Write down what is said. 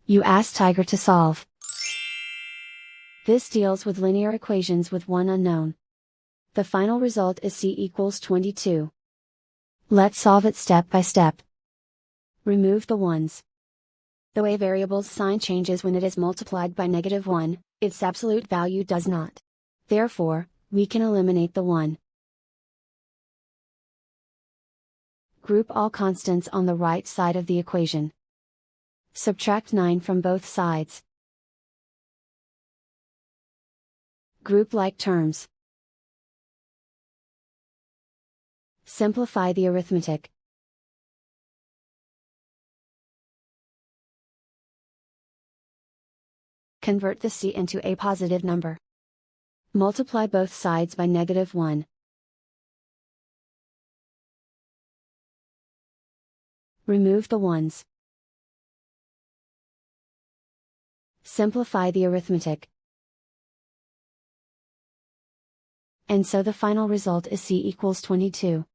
You ask Tiger to solve. This deals with linear equations with one unknown. The final result is c equals 22. Let's solve it step by step. Remove the ones. The way variable's sign changes when it is multiplied by -1, its absolute value does not. Therefore, we can eliminate the 1. Group all constants on the right side of the equation. Subtract 9 from both sides. Group like terms. Simplify the arithmetic. Convert the c into a positive number. Multiply both sides by -1. Remove the ones. Simplify the arithmetic. And so the final result is c equals 22.